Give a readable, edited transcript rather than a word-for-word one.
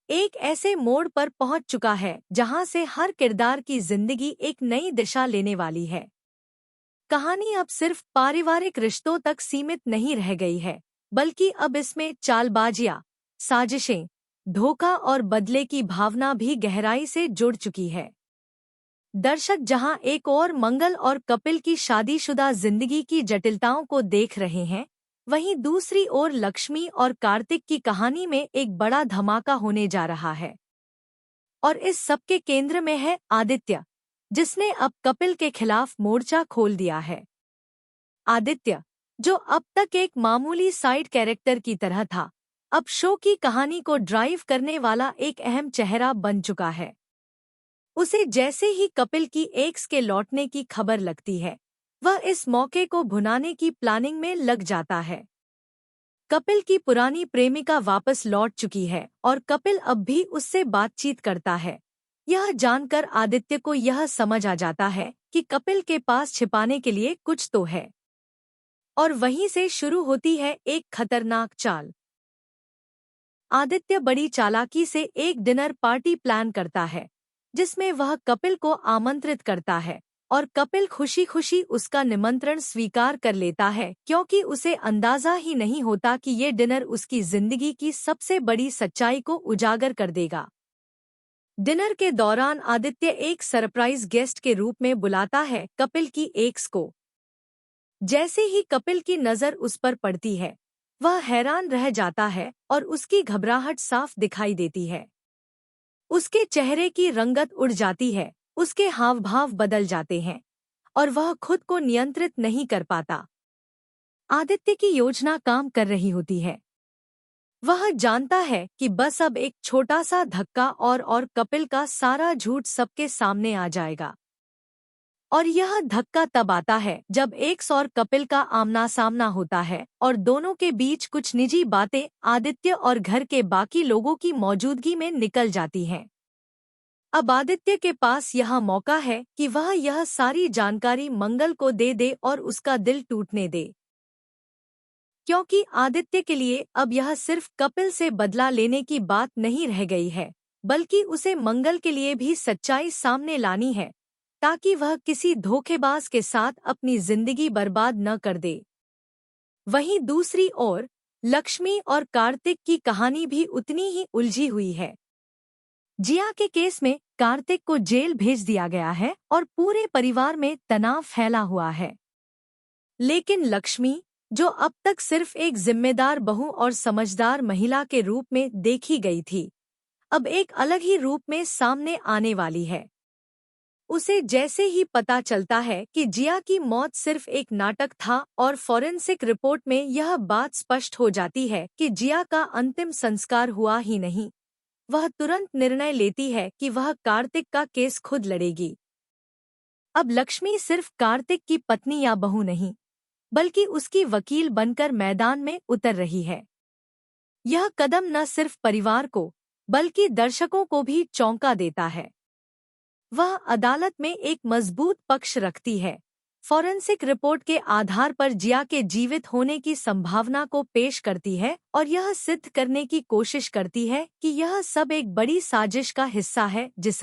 एक ऐसे मोड़ पर पहुंच चुका है जहां से हर किरदार की जिंदगी एक नई दिशा लेने वाली है। कहानी अब सिर्फ पारिवारिक रिश्तों तक सीमित नहीं रह गई है, बल्कि अब इसमें चालबाजियां, साजिशें, धोखा और बदले की भावना भी गहराई से जुड़ चुकी है। दर्शक जहां एक और मंगल और कपिल की शादीशुदा जिंदगी की जटिलताओं को देख रहे हैं, वहीं दूसरी ओर लक्ष्मी और कार्तिक की कहानी में एक बड़ा धमाका होने जा रहा है। और इस सब के केंद्र में है आदित्य, जिसने अब कपिल के खिलाफ मोर्चा खोल दिया है। आदित्य, जो अब तक एक मामूली साइड कैरेक्टर की तरह था, अब शो की कहानी को ड्राइव करने वाला एक अहम चेहरा बन चुका है। उसे जैसे ही कपिल की एक्स के लौटने की खबर लगती है, वह इस मौके को भुनाने की प्लानिंग में लग जाता है। कपिल की पुरानी प्रेमिका वापस लौट चुकी है और कपिल अब भी उससे बातचीत करता है। यह जानकर आदित्य को यह समझ आ जाता है कि कपिल के पास छिपाने के लिए कुछ तो है। और वहीं से शुरू होती है एक खतरनाक चाल। आदित्य बड़ी चालाकी से एक डिनर पार्टी प्लान करता है, जिसमें वह कपिल को आमंत्रित करता है और कपिल खुशी खुशी उसका निमंत्रण स्वीकार कर लेता है, क्योंकि उसे अंदाजा ही नहीं होता कि ये डिनर उसकी जिंदगी की सबसे बड़ी सच्चाई को उजागर कर देगा। डिनर के दौरान आदित्य एक सरप्राइज गेस्ट के रूप में बुलाता है कपिल की एक्स को। जैसे ही कपिल की नज़र उस पर पड़ती है, वह हैरान रह जाता है और उसकी घबराहट साफ दिखाई देती है। उसके चेहरे की रंगत उड़ जाती है, उसके हाव भाव बदल जाते हैं और वह खुद को नियंत्रित नहीं कर पाता। आदित्य की योजना काम कर रही होती है। वह जानता है कि बस अब एक छोटा सा धक्का और कपिल का सारा झूठ सबके सामने आ जाएगा। और यह धक्का तब आता है जब एक्स और कपिल का आमना सामना होता है और दोनों के बीच कुछ निजी बातें आदित्य और घर के बाकी लोगों की मौजूदगी में निकल जाती हैं। अब आदित्य के पास यह मौका है कि वह यह सारी जानकारी मंगल को दे दे और उसका दिल टूटने दे, क्योंकि आदित्य के लिए अब यह सिर्फ कपिल से बदला लेने की बात नहीं रह गई है, बल्कि उसे मंगल के लिए भी सच्चाई सामने लानी है, ताकि वह किसी धोखेबाज के साथ अपनी जिंदगी बर्बाद न कर दे। वहीं दूसरी ओर लक्ष्मी और कार्तिक की कहानी भी उतनी ही उलझी हुई है। जिया के केस में कार्तिक को जेल भेज दिया गया है और पूरे परिवार में तनाव फैला हुआ है। लेकिन लक्ष्मी, जो अब तक सिर्फ एक जिम्मेदार बहू और समझदार महिला के रूप में देखी गई थी, अब एक अलग ही रूप में सामने आने वाली है। उसे जैसे ही पता चलता है कि जिया की मौत सिर्फ एक नाटक था और फॉरेंसिक रिपोर्ट में यह बात स्पष्ट हो जाती है कि जिया का अंतिम संस्कार हुआ ही नहीं, वह तुरंत निर्णय लेती है कि वह कार्तिक का केस खुद लड़ेगी। अब लक्ष्मी सिर्फ कार्तिक की पत्नी या बहू नहीं, बल्कि उसकी वकील बनकर मैदान में उतर रही है। यह कदम न सिर्फ परिवार को, बल्कि दर्शकों को भी चौंका देता है। वह अदालत में एक मजबूत पक्ष रखती है, फॉरेंसिक रिपोर्ट के आधार पर जिया के जीवित होने की संभावना को पेश करती है और यह सिद्ध करने की कोशिश करती है कि यह सब एक बड़ी साजिश का हिस्सा है, जिस